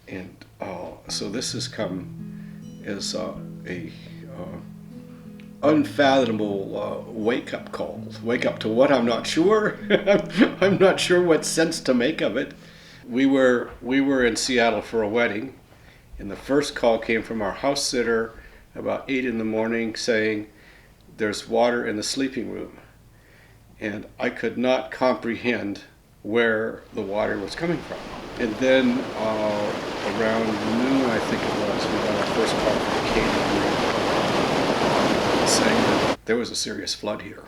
And so this has come as a unfathomable wake-up call. Wake up to what? I'm not sure. I'm not sure what sense to make of it. We were in Seattle for a wedding, and the first call came from our house sitter about 8 in the morning saying, "There's water in the sleeping room." And I could not comprehend where the water was coming from. And then around noon, I think it was, we got our first call from the Katy saying that there was a serious flood here.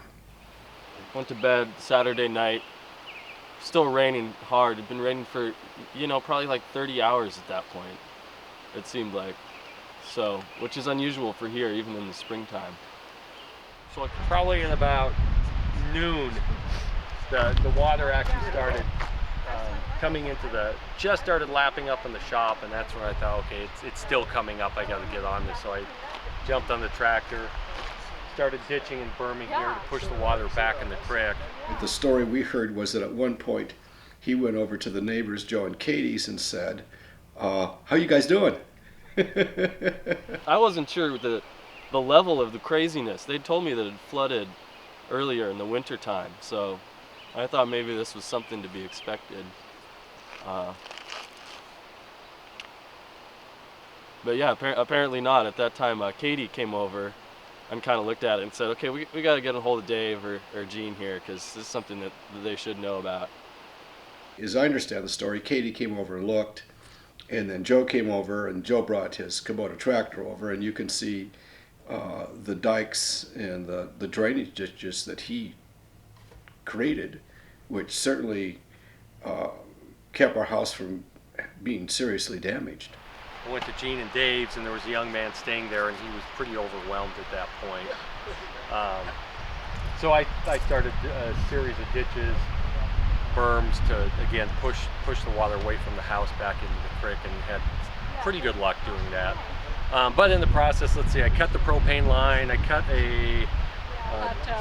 Went to bed Saturday night, still raining hard. It'd been raining for, probably like 30 hours at that point, it seemed like. So, which is unusual for here, even in the springtime. So probably in about noon, the water actually started coming into just started lapping up in the shop, and that's where I thought, okay, it's still coming up, I gotta get on this. So I jumped on the tractor, started ditching and berming here to push the water back in the creek. The story we heard was that at one point he went over to the neighbors, Joe and Katie's, and said, "How you guys doing?" I wasn't sure the level of the craziness. They told me that it flooded earlier in the winter time, so I thought maybe this was something to be expected. But yeah, apparently not. At that time, Katie came over and kind of looked at it and said, "Okay, we got to get a hold of Dave or Gene here, because this is something that they should know about." As I understand the story, Katie came over and looked, and then Joe came over, and Joe brought his Kubota tractor over, and you can see the dikes and the drainage ditches that he created, which certainly kept our house from being seriously damaged. I went to Gene and Dave's, and there was a young man staying there, and he was pretty overwhelmed at that point. So I started a series of ditches, berms to, again, push the water away from the house back into the creek, and had pretty good luck doing that. But in the process, let's see, I cut the propane line, I cut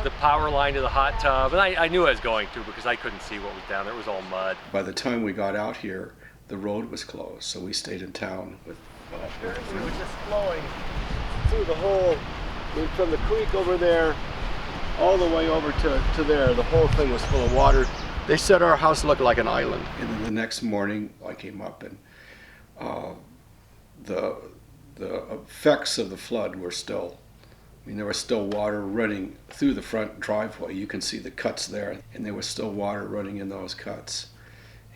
the power line to the hot tub, and I knew I was going to, because I couldn't see what was down there. It was all mud. By the time we got out here, the road was closed, so we stayed in town with It was just flowing through the whole, from the creek over there, all the way over to there. The whole thing was full of water. They said our house looked like an island. And then the next morning, I came up, and the effects of the flood were still, there was still water running through the front driveway. You can see the cuts there, and there was still water running in those cuts,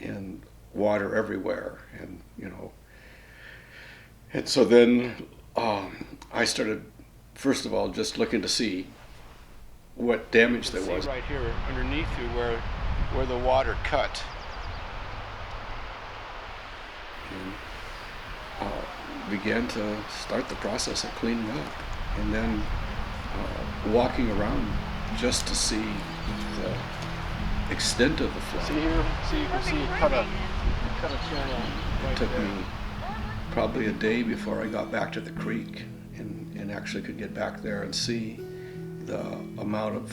and water everywhere, and and so then I started, first of all, just looking to see what damage there was. See right here underneath you where the water cut. And began to start the process of cleaning up, and then walking around just to see the extent of the flood. See here, you can see it cut a channel right It took there. me probably a day before I got back to the creek and actually could get back there and see the amount of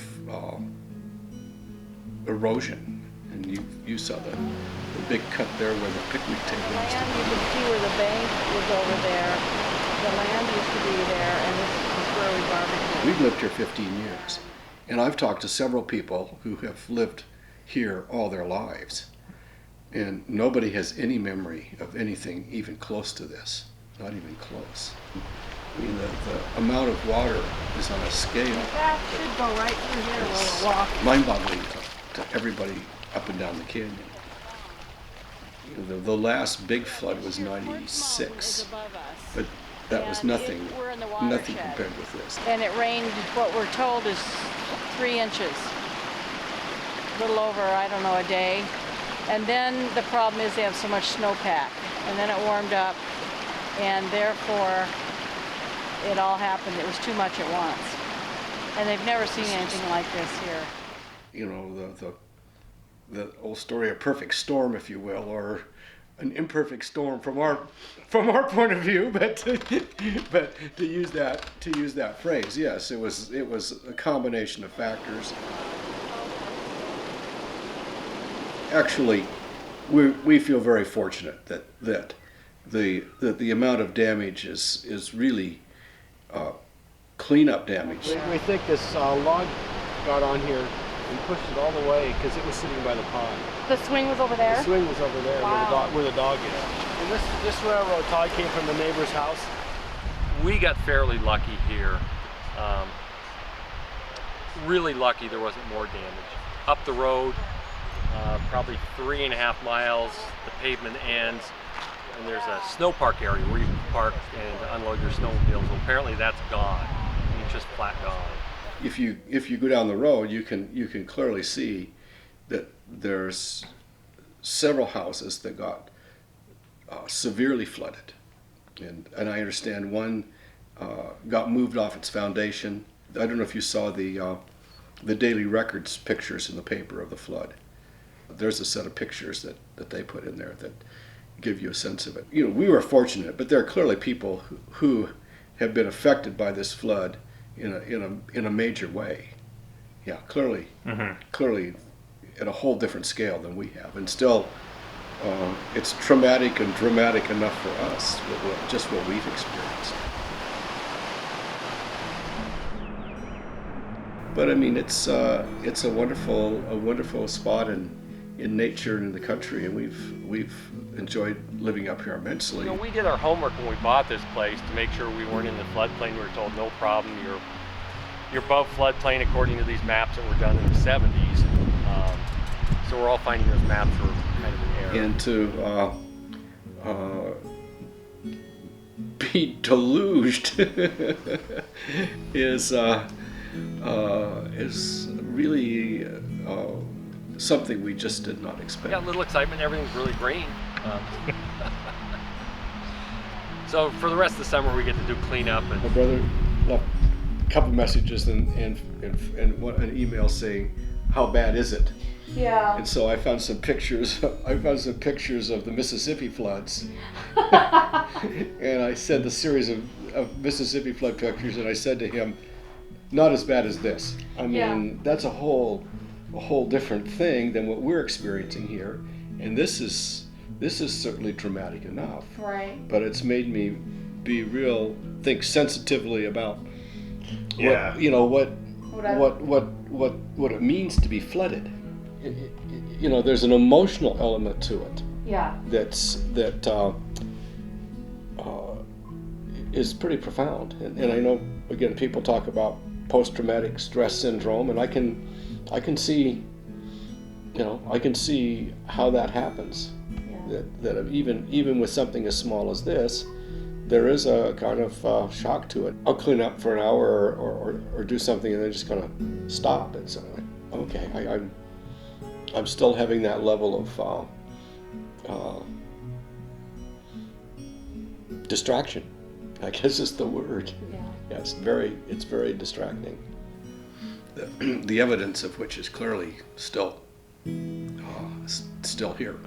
erosion. And you saw the big cut there where the picnic table used to Land, be. you can see where the bank was over there. The land used to be there, and this is where we barbecued. We've lived here 15 years, and I've talked to several people who have lived here all their lives, and nobody has any memory of anything even close to this, not even close. The amount of water is on a scale That should go right through here where we're walking. mind-boggling to everybody up and down the canyon. The last big flood was '96, but that was nothing compared with this. And it rained, what we're told is 3 inches. A little over, I don't know, a day. And then the problem is they have so much snowpack. And then it warmed up, and therefore it all happened. It was too much at once. And they've never seen anything like this here. The old story of perfect storm, if you will, or an imperfect storm from our point of view, but to use that phrase, yes, it was a combination of factors. Actually, we feel very fortunate that the amount of damage is really cleanup damage. We think this log got on here and pushed it all the way because it was sitting by the pond. The swing was over there? The swing was over there Wow. where the dog is. And this railroad tie came from the neighbor's house. We got fairly lucky here. Really lucky there wasn't more damage. Up the road, probably 3.5 miles, the pavement ends, and there's a snow park area where you can park and unload your snowmobiles. Well, apparently that's gone. It's just flat gone. If you go down the road, you can clearly see that there's several houses that got severely flooded, and I understand one got moved off its foundation. I don't know if you saw the Daily Record's pictures in the paper of the flood. There's a set of pictures that they put in there that give you a sense of it. You know, we were fortunate, but there are clearly people who have been affected by this flood in a major way. Yeah, clearly at a whole different scale than we have, and still it's traumatic and dramatic enough for us, just what we've experienced. But I mean, it's a wonderful spot in nature and in the country, and we've enjoyed living up here immensely. You know, we did our homework when we bought this place to make sure we weren't in the floodplain. We were told no problem. You're above floodplain according to these maps that were done in the 70s. So we're all finding those maps were kind of in error. And to be deluged is really something we just did not expect. Yeah, a little excitement. Everything's really green. So for the rest of the summer, we get to do cleanup. My brother left a couple messages and an email saying, "How bad is it?" Yeah. And so I found some pictures. Of the Mississippi floods, and I sent a series of Mississippi flood pictures, and I said to him, "Not as bad as this." I mean, that's a whole different thing than what we're experiencing here, and this is certainly dramatic enough. Right. But it's made me think sensitively about Yeah. what it means to be flooded. You know, there's an emotional element to it Yeah. that is pretty profound. And I know, again, people talk about post-traumatic stress syndrome, and I can see how that happens. Yeah. That even with something as small as this, there is a kind of shock to it. I'll clean up for an hour or do something, and then just kind of stop. And so, okay, I'm still having that level of distraction, I guess is the word. Yeah, it's very distracting. The evidence of which is clearly still here.